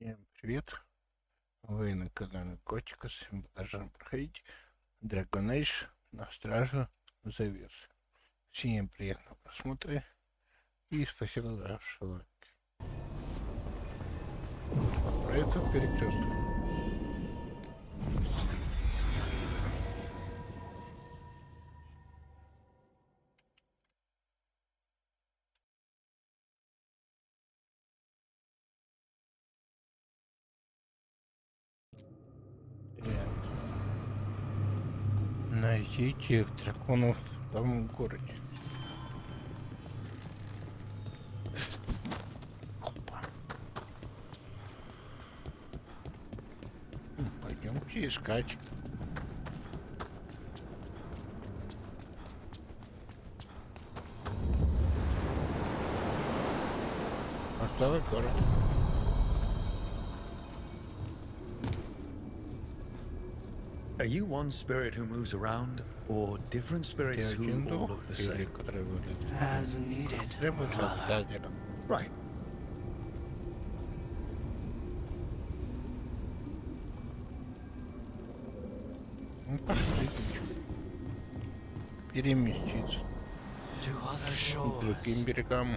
Всем привет! Вы на канале Котикас. Мы продолжаем проходить Dragon Age на стражу The Veilguard. Всем приятного просмотра и спасибо за ваши лайки. Отправиться в перекресток. Найдите драконов в том городе. Опа. Пойдемте искать. Осталось город. Are you one spirit who moves around, or different spirits who all look the same? As needed. Right. Ну, пошли. Переместиться To other к shores. другим берегам.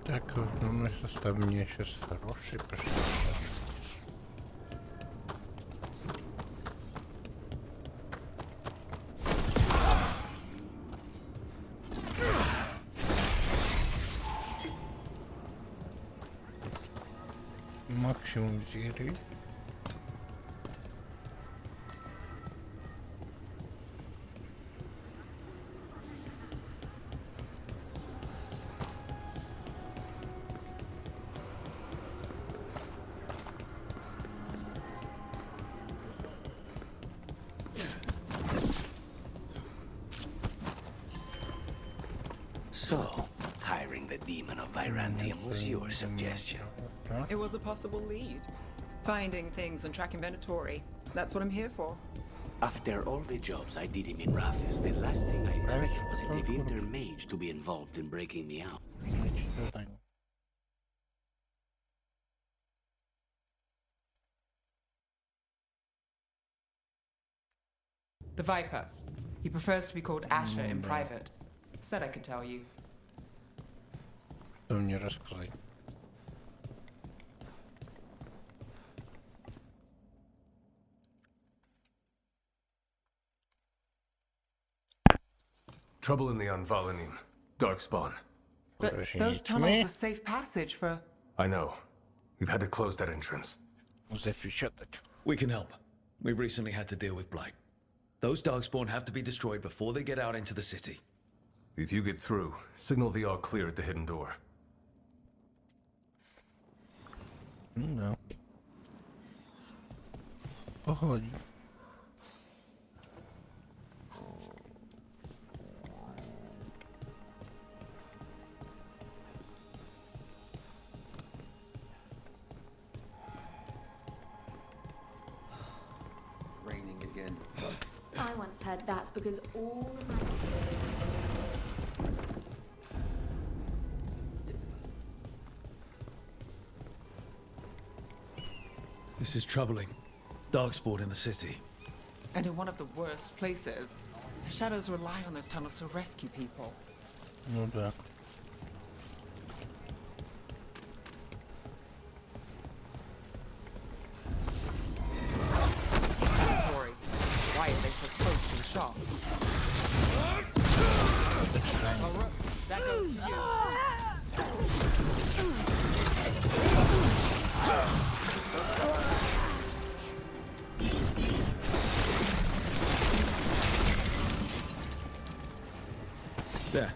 Так, основной состав у меня сейчас хороший пошел. Максимум зелий. So, hiring the demon of Virantium was your suggestion. It was a possible lead. Finding things and tracking Venatori. That's what I'm here for. After all the jobs I did him in Rathis, the last thing I expected was a Devinter mage to be involved in breaking me out. The Viper. He prefers to be called Asher in private. Said I could tell you. Что мне рассказать? Trouble in the Anvalanim. Darkspawn. But those tunnels are safe passage for... I know. We've had to close that entrance. Запечатать. We can help. We've recently had to deal with Blight. Those Darkspawn have to be destroyed before they get out into the city. If you get through, signal the all clear at the hidden door. No. Походи. Raining again. I once heard that's because all of my... This is troubling. Darkspawn in the city. And in one of the worst places. The Shadows rely on those tunnels to rescue people. Ну да. Venatori. Why are they so close to the shop? That goes to you. There.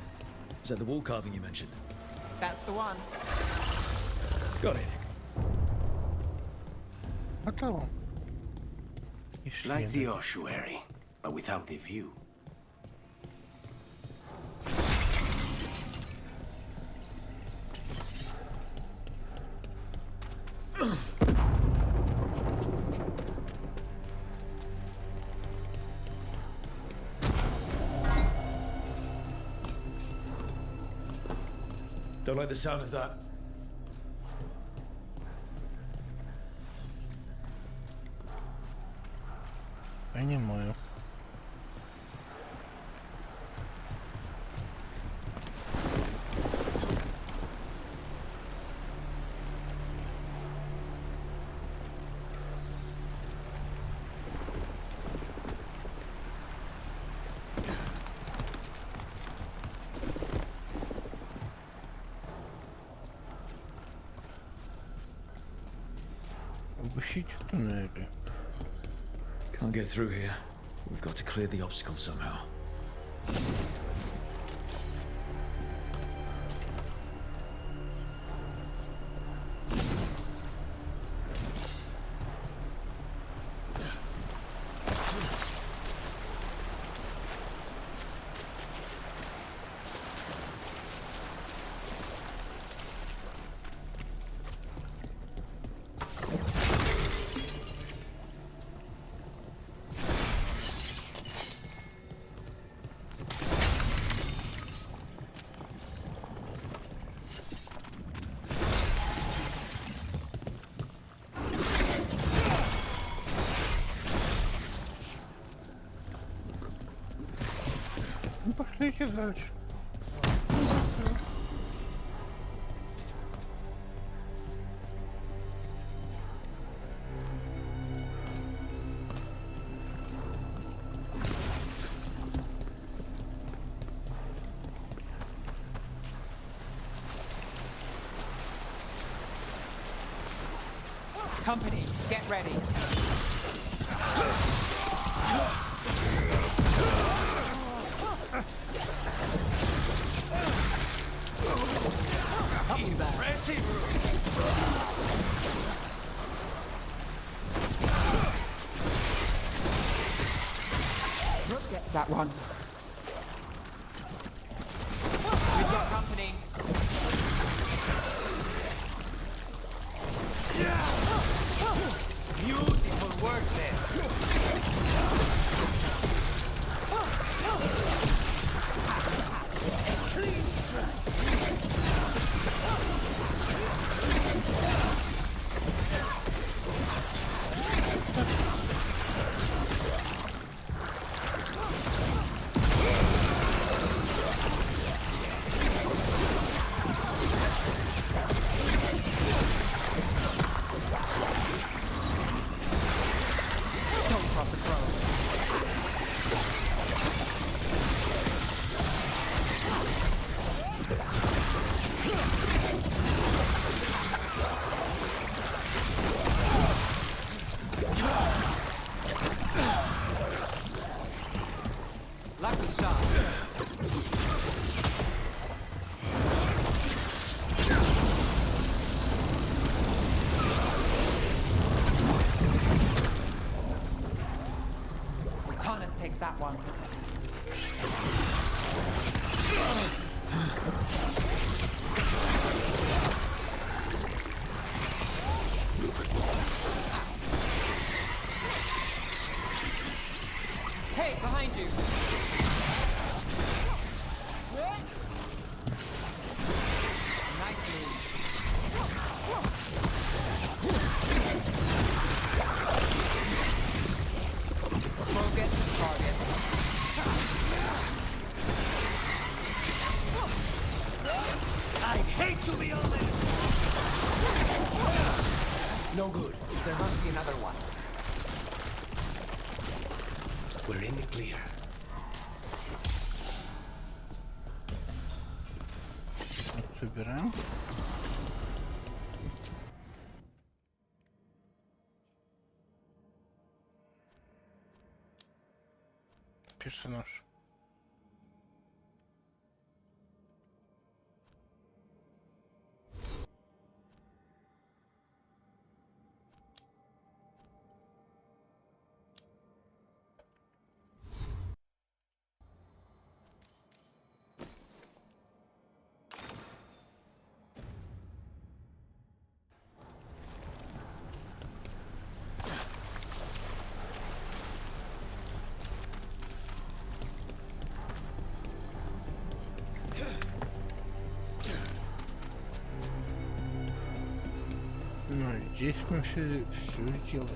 Is that the wall carving you mentioned? That's the one. Got it. Готово. Like the ossuary, but without the view. Don't like the sound of that. Понимаю. Обыщите туннели. Can't get through here. We've got to clear the obstacle somehow. Ну, пошлите дальше. Company, get ready. Brooke gets that one. We've got company. Beautiful work there. Don't cross the road. Lucky shot. Connors takes that one. Hey, behind you. Nice move. Focus, target. I hate to be honest. No good. There must be another one. We're in the clear. Собираем. Персонаж. здесь мы все сделали.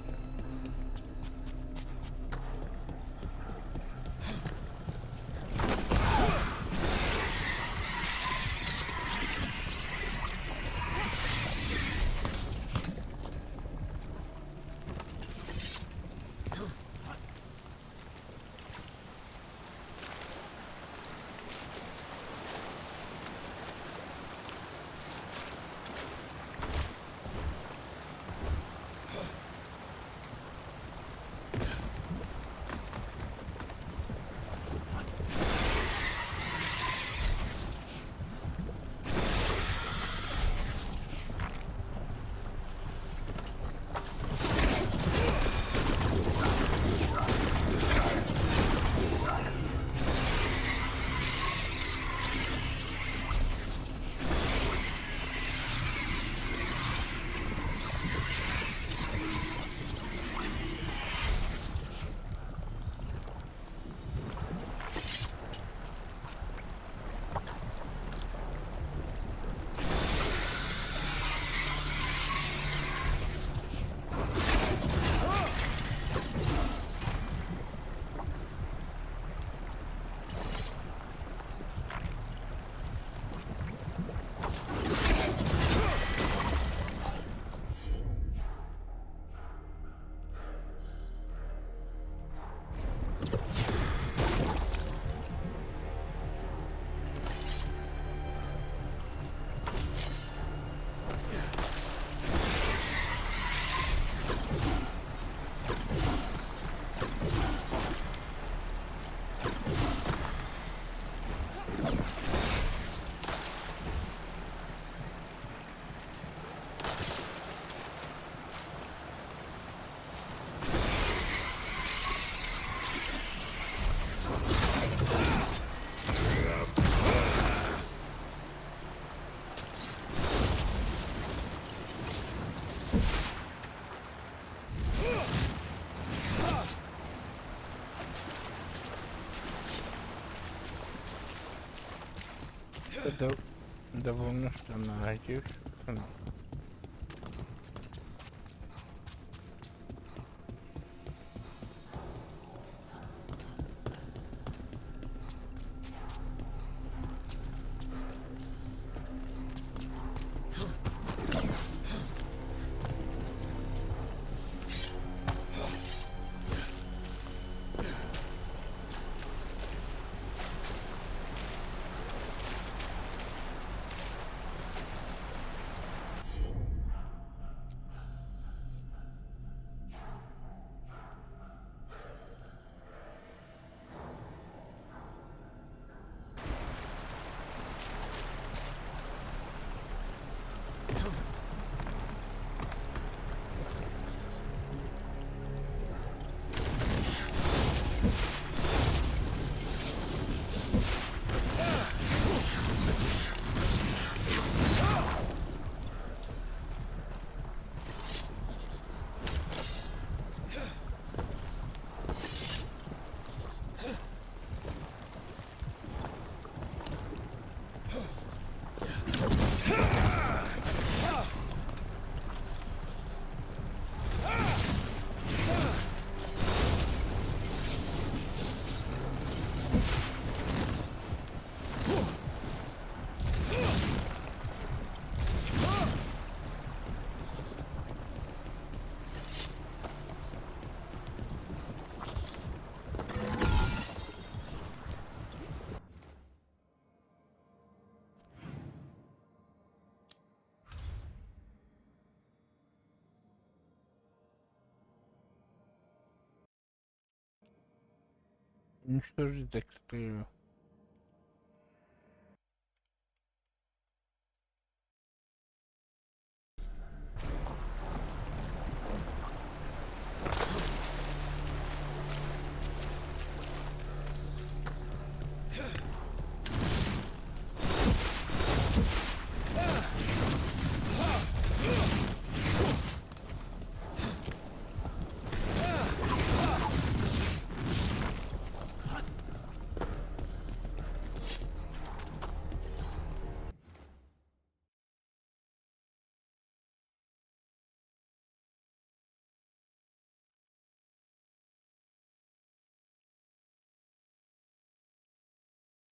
Это довольно странная девушка. Уничтожить эксперимент.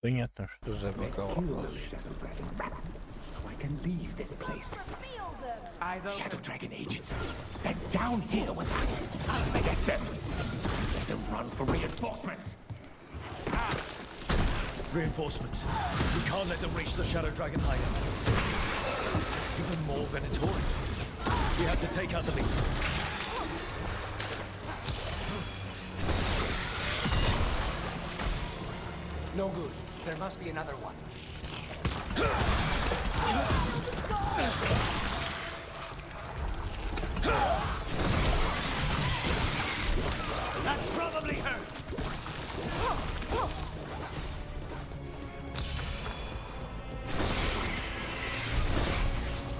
Понятно, что забаговал. So I can leave this place. Eyes open. Shadow Dragon agents. They're down here with us. I'll get them. Let them run for reinforcements. Reinforcements. We can't let them reach the Shadow Dragon hideout. Even more Venatori. We have to take out the leaders. No good. There must be another one. That's probably her.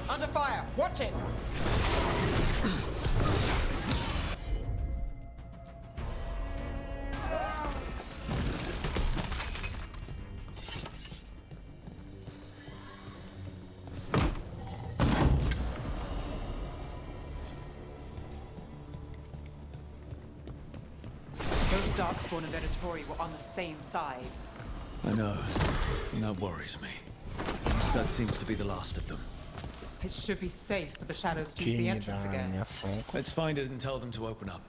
Under fire. Watch it. Darkspawn and Venatori were on the same side. I know. And that worries me. That seems to be the last of them. It should be safe for the shadows to use the entrance again. Let's find it and tell them to open up.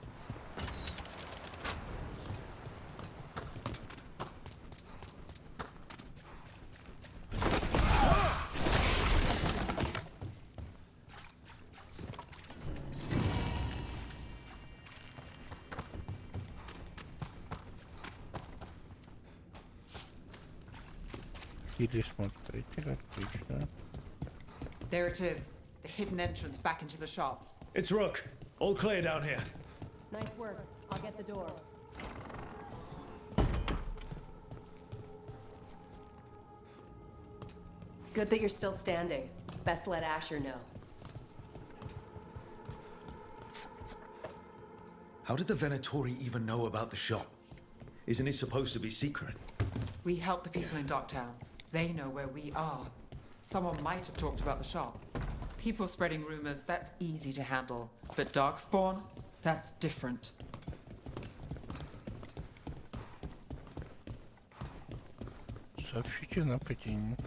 There it is, the hidden entrance back into the shop. It's Rook. All clear down here. Nice work. I'll get the door. Good that you're still standing. Best let Asher know. How did the Venatori even know about the shop? Isn't it supposed to be secret? We help the people in Docktown. They know where we are. Someone might have talked about the shop. People spreading rumors, that's easy to handle. But Darkspawn, that's different. Сообщите нападение.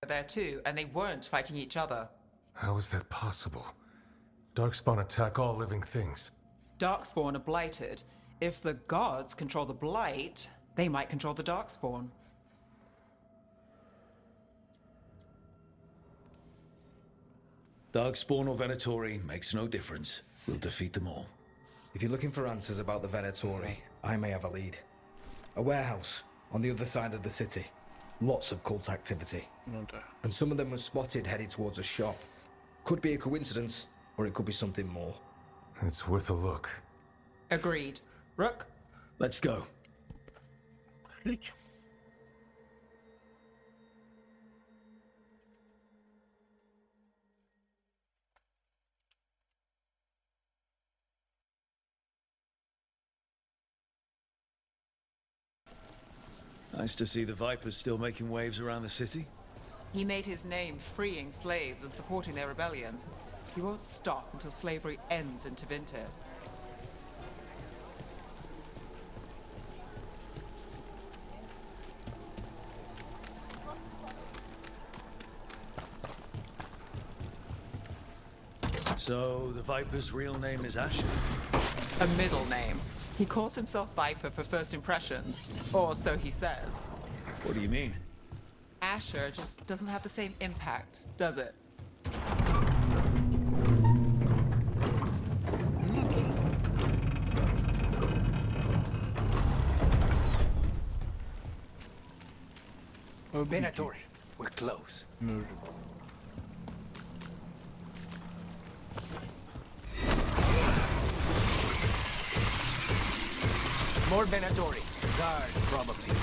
There too, and they weren't fighting each other. How is that possible? Darkspawn attack all living things. Darkspawn are blighted. If the gods control the blight, they might control the Darkspawn. Darkspawn or Venatori makes no difference. We'll defeat them all. If you're looking for answers about the Venatori, I may have a lead. A warehouse on the other side of the city. Lots of cult activity. And some of them were spotted headed towards a shop. Could be a coincidence, or it could be something more. It's worth a look. Agreed. Rook? Let's go. Nice to see the Vipers still making waves around the city. He made his name freeing slaves and supporting their rebellions. He won't stop until slavery ends in Tevinter. So, the Viper's real name is Asher? A middle name. He calls himself Viper for first impressions, or so he says. What do you mean? Asher just doesn't have the same impact, does it? Venatori, we're close. More Venatori. Guard, probably.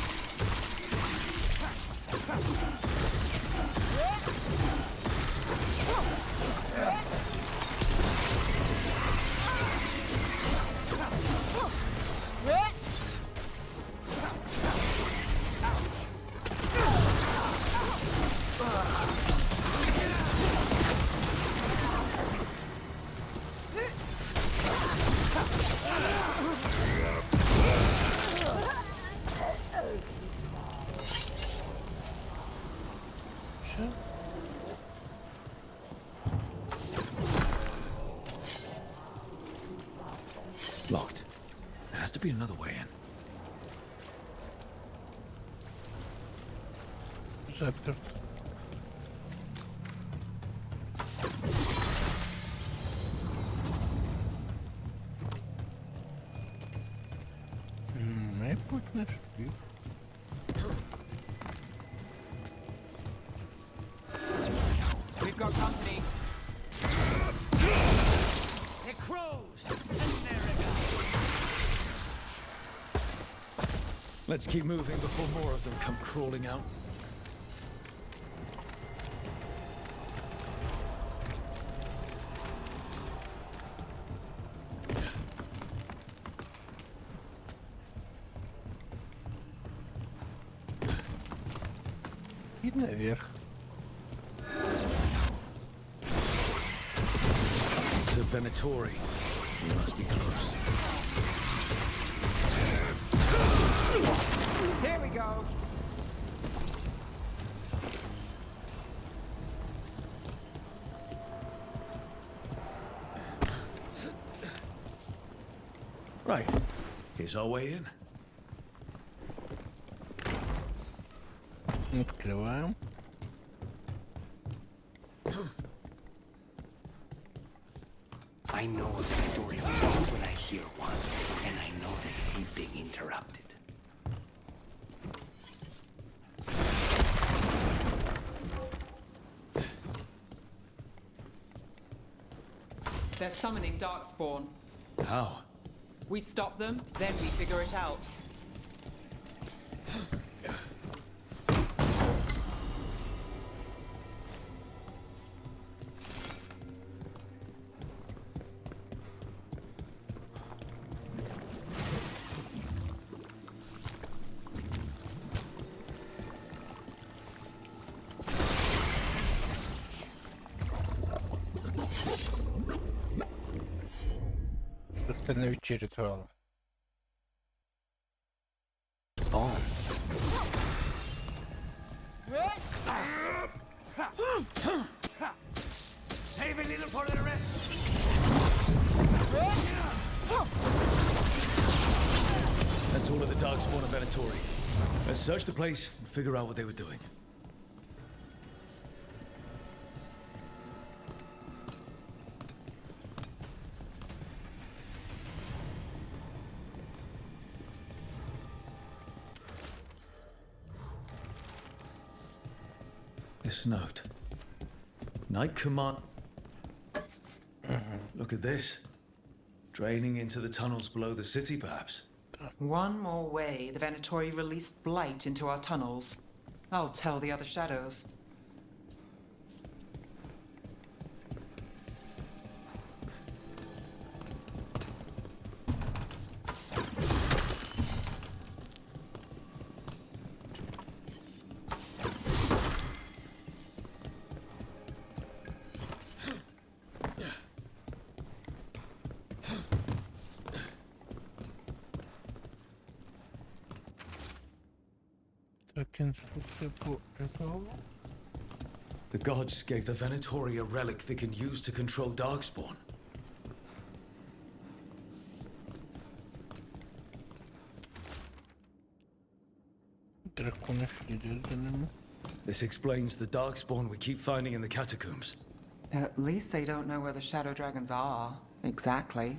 Locked. There has to be another way in. Заперт. Мы путь нашли. We've got company. They're crows. Let's keep moving before more of them come crawling out. И наверх. It's a Venatori. We must be close. Here we go. Right. Here's our way in. Открываем. I know a Venatori too, but I hear one, and I know they hate being interrupted. They're summoning Darkspawn. How? We stop them, then we figure it out. Остановите ритуал. Oh, Save a little for the rest. That's all of the Darkspawn and Venatori. Let's search the place and figure out what they were doing. This note. Knight Command. Look at this. Draining into the tunnels below the city, perhaps. One more way the Venatori released blight into our tunnels. I'll tell the other shadows. Так, инструкция по ритуалу. The gods gave the Venatori a relic they can use to control Darkspawn. Драконы следят за нами. This explains the Darkspawn we keep finding in the catacombs. At least they don't know where the shadow dragons are. Exactly.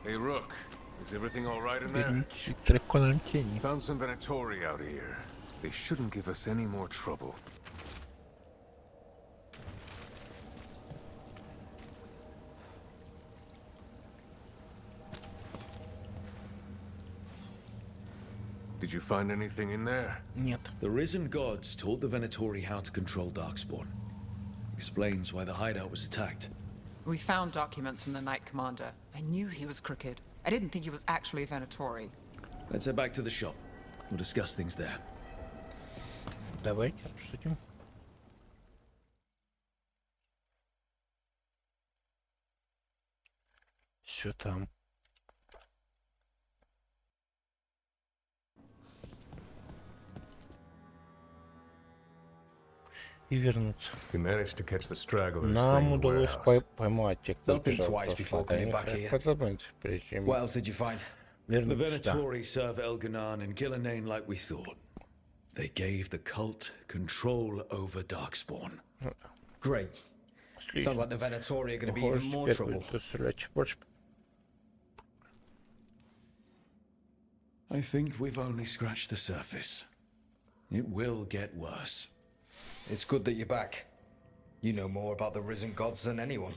Hey, Rook. Is everything all right in there? Вернитесь к драконам тени. Found some Venatori out here. They shouldn't give us any more trouble. Did you find anything in there? Нет. The risen gods taught the Venatori how to control Darkspawn. Explains why the hideout was attacked. We found documents from the Knight Commander. I knew he was crooked. I didn't think he was actually a Venatori. Let's head back to the shop. We'll discuss things there. Давайте обсудим. Все там. И вернуться. We managed to catch the stragglers. Нам удалось поймать тех, кто Don't think бежал twice before просто. coming back here. Подумайте, прежде чем What else did you find? The вернуться. Venatori serve Elganan and Gillenane like we thought. They gave the cult control over Darkspawn. Great. Sounds like the Venatori are going to be even more trouble. I think we've only scratched the surface. It will get worse. It's good that you're back. You know more about the risen gods than anyone.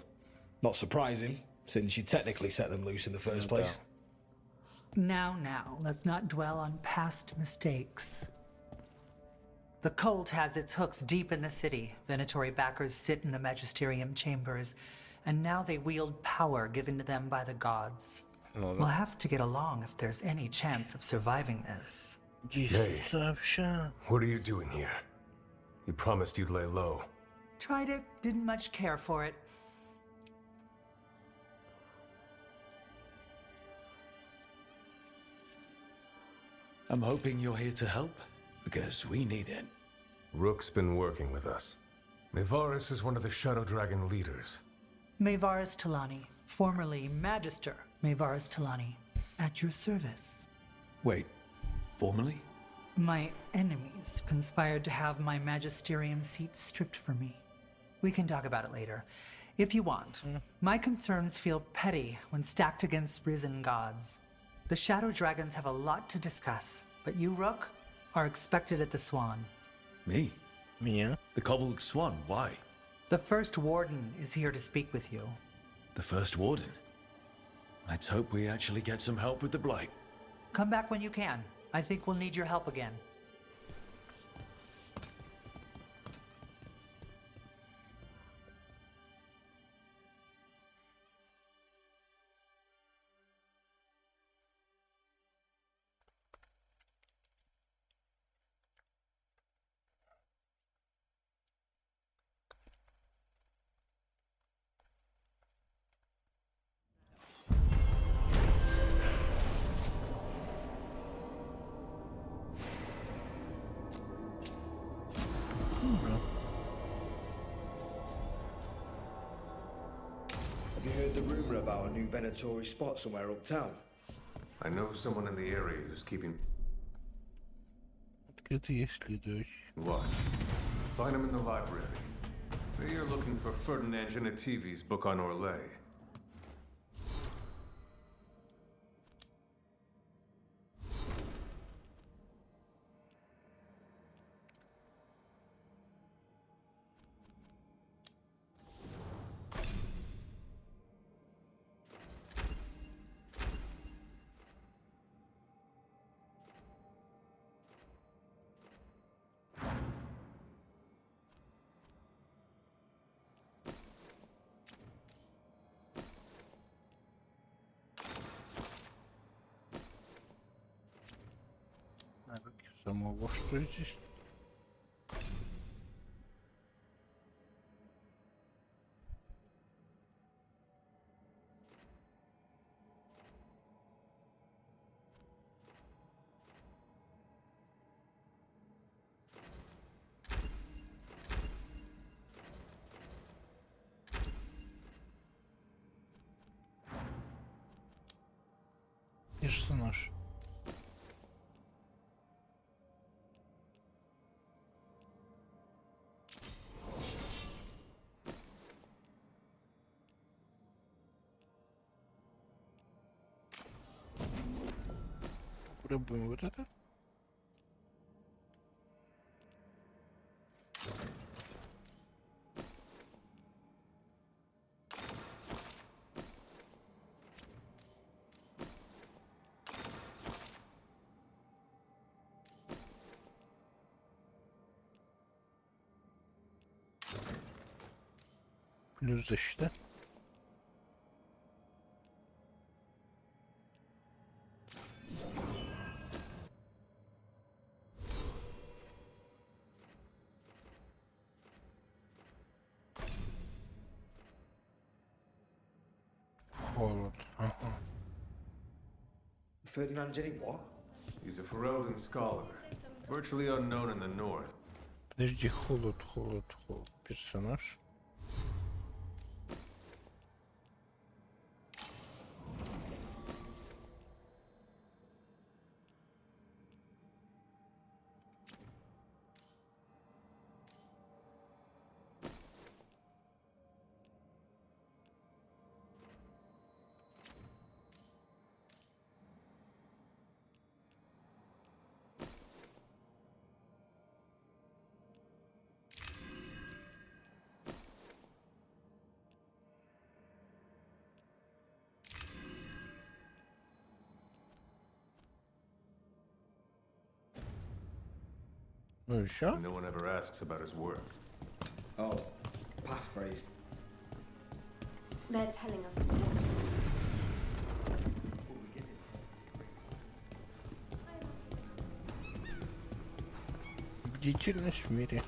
Not surprising, since you technically set them loose in the first place. Now, let's not dwell on past mistakes. The cult has its hooks deep in the city. Venatori backers sit in the magisterium chambers, and now they wield power given to them by the gods. We'll have to get along if there's any chance of surviving this. Hey, what are you doing here? You promised you'd lay low. Tried it, didn't much care for it. I'm hoping you're here to help, because we need it. Rook's been working with us. Mevaris is one of the Shadow Dragon leaders. Mevaris Talani, formerly Magister Mevaris Talani, at your service. Wait, formally? My enemies conspired to have my magisterium seat stripped from me. We can talk about it later, if you want. My concerns feel petty when stacked against risen gods. The Shadow Dragons have a lot to discuss, but you, Rook, are expected at the Swan. Me? Меня? The Cobbled Swan, why? The First Warden is here to speak with you. The First Warden? Let's hope we actually get some help with the Blight. Come back when you can. I think we'll need your help again. Have you heard the rumor about a new Venatori spot somewhere uptown? I know someone in the area who's keeping... Открыто есть следующий. What? Find him in the library. Say you're looking for Ferdinand Genetivi's book on Orlais. Самого что здесь? Персонаж. Пробуем вот это. Плюс защита. Холод. Ага. Ferdinand Jenny, what? He's a Ferelden scholar, virtually unknown in the north. Подожди, холод. Персонаж. Ну и все? No one ever asks about his work. Oh, passphrase. They're telling us. Бдительность в мире.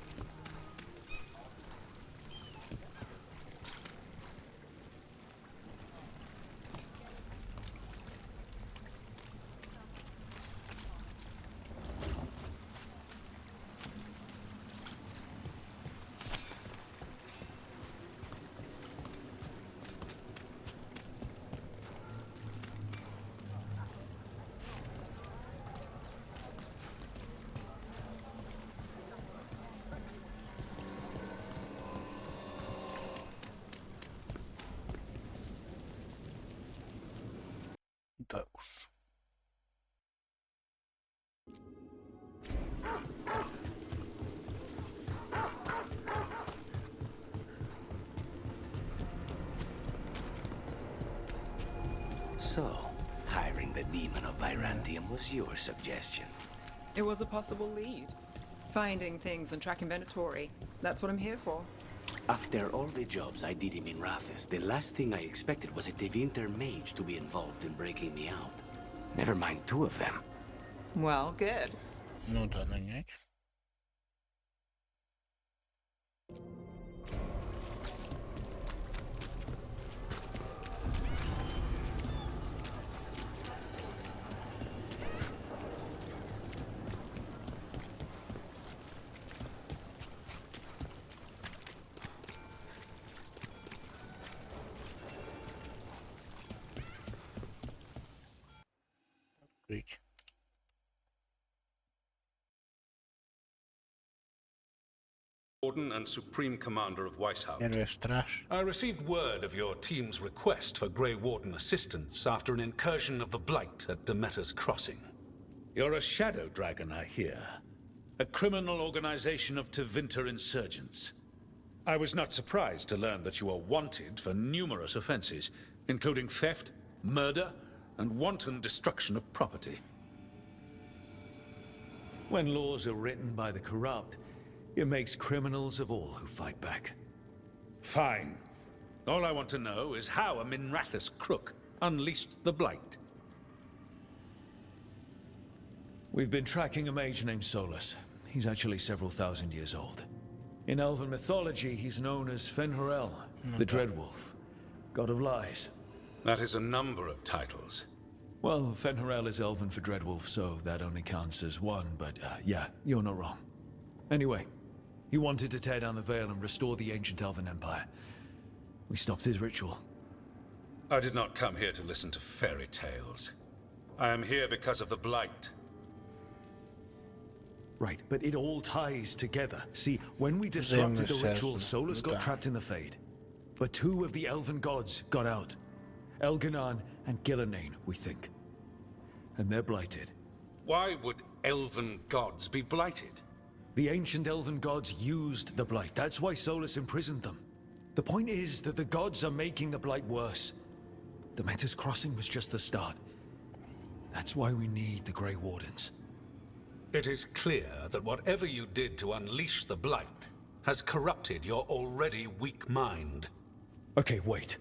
Да уж. So, hiring the demon of Virantium was your suggestion. It was a possible lead. Finding things and tracking Venatori. That's what I'm here for. After all the jobs I did in Rathis, the last thing I expected was a Tevinter mage to be involved in breaking me out. Never mind two of them. Well, good. Ну да, нанять. Открыть. Warden and Supreme Commander of Weishaupt. Первый страж. I received word of your team's request for Grey Warden assistance after an incursion of the Blight at Demeter's Crossing. You're a shadow dragon, I hear. A criminal organization of Tevinter insurgents. I was not surprised to learn that you are wanted for numerous offenses, including theft, murder, and wanton destruction of property. When laws are written by the corrupt, it makes criminals of all who fight back. Fine. All I want to know is how a Minrathous crook unleashed the Blight. We've been tracking a mage named Solus. He's actually several thousand years old. In Elven mythology, he's known as Fen'Harel, the Dreadwolf, god of lies. That is a number of titles. Well, Fen'Harel is Elven for Dreadwolf, so that only counts as one, but yeah, you're not wrong. Anyway, he wanted to tear down the Veil and restore the ancient Elven Empire. We stopped his ritual. I did not come here to listen to fairy tales. I am here because of the Blight. Right, but it all ties together. See, when we disrupted the ritual, Solus got trapped in the Fade. But two of the Elven gods got out. Elganan and Gillenane, we think. And they're blighted. Why would Elven gods be blighted? The ancient Elven gods used the Blight. That's why Solus imprisoned them. The point is that the gods are making the Blight worse. Demeter's Crossing was just the start. That's why we need the Grey Wardens. It is clear that whatever you did to unleash the Blight has corrupted your already weak mind. Okay, wait.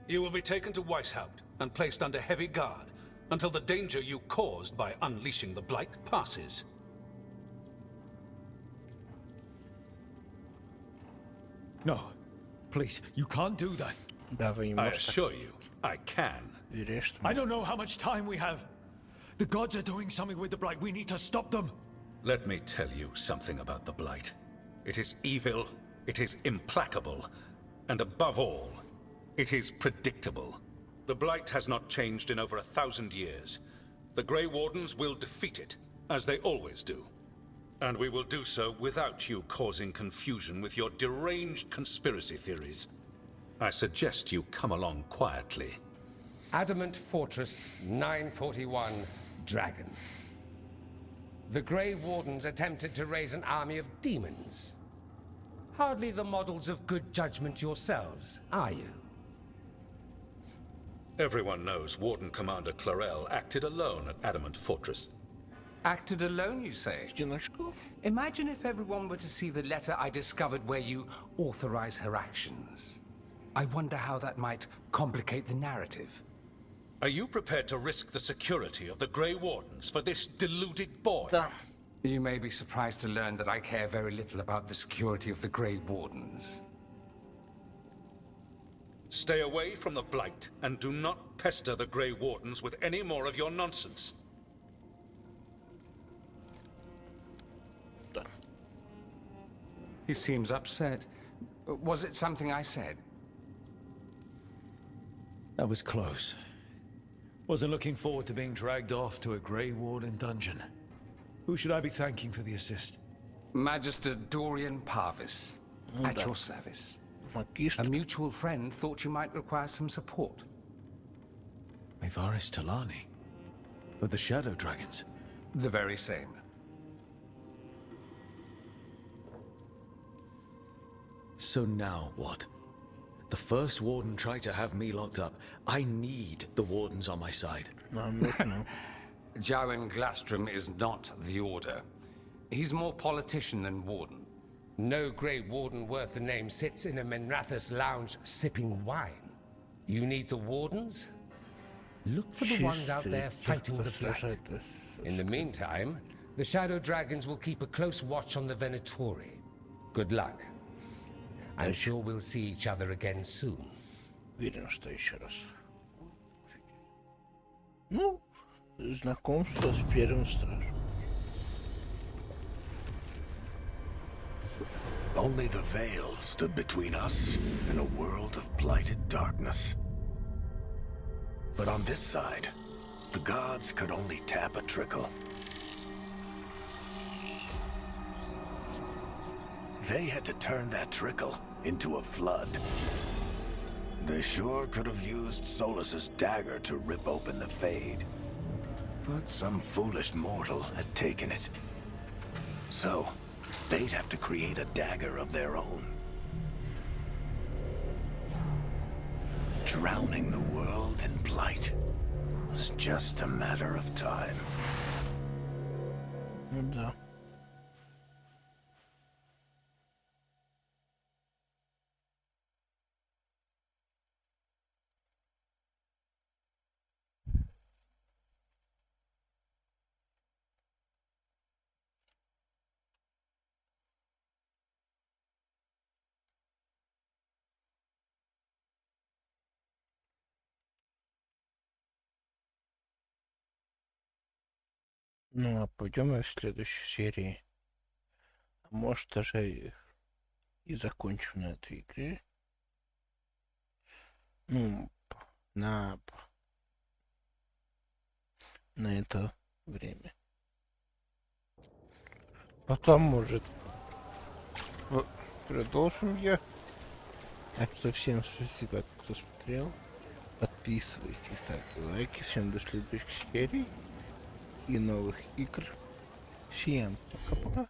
You will be taken to Weishaupt and placed under heavy guard until the danger you caused by unleashing the Blight passes. No. Please, you can't do that. I assure you, I can. I don't know how much time we have. The gods are doing something with the Blight. We need to stop them. Let me tell you something about the Blight. It is evil, it is implacable, and above all, it is predictable. The Blight has not changed in over 1,000 years. The Grey Wardens will defeat it, as they always do. And we will do so without you causing confusion with your deranged conspiracy theories. I suggest you come along quietly. Adamant Fortress 941, Dragon. The Grey Wardens attempted to raise an army of demons. Hardly the models of good judgment yourselves, are you? Everyone knows Warden Commander Clarel acted alone at Adamant Fortress. Acted alone, you say? Imagine if everyone were to see the letter I discovered where you authorize her actions. I wonder how that might complicate the narrative. Are you prepared to risk the security of the Grey Wardens for this deluded boy? You may be surprised to learn that I care very little about the security of the Grey Wardens. Stay away from the Blight, and do not pester the Grey Wardens with any more of your nonsense. He seems upset. Was it something I said? That was close. Wasn't looking forward to being dragged off to a Grey Warden dungeon. Who should I be thanking for the assist? Magister Dorian Parvis, at your service. A mutual friend thought you might require some support. Mayvaris Talani? Of the Shadow Dragons? The very same. So now what? The first Warden tried to have me locked up. I need the Wardens on my side. Jowen Glastrom is not the Order. He's more politician than Warden. No Grey Warden worth the name sits in a Menrathus lounge sipping wine. You need the Wardens? Look for the ones out there fighting the Blight. In the meantime, the Shadow Dragons will keep a close watch on the Venatori. Good luck. I'm sure we'll see each other again soon. Уверен, что еще раз. Ну, знакомство с первым стражем. Only the veil stood between us and a world of blighted darkness. But on this side, the gods could only tap a trickle. They had to turn that trickle into a flood. They sure could have used Solus's dagger to rip open the Fade. But some foolish mortal had taken it. So, they'd have to create a dagger of their own. Drowning the world in blight was just a matter of time. Да. Ну, а пойдем в следующей серии. А может, даже и закончим на этой игре. Ну, на это время. Потом, может, продолжим я. Так что всем спасибо, кто смотрел. Подписывайтесь, ставьте лайки. Всем до следующих серий и новых игр. Всем пока-пока.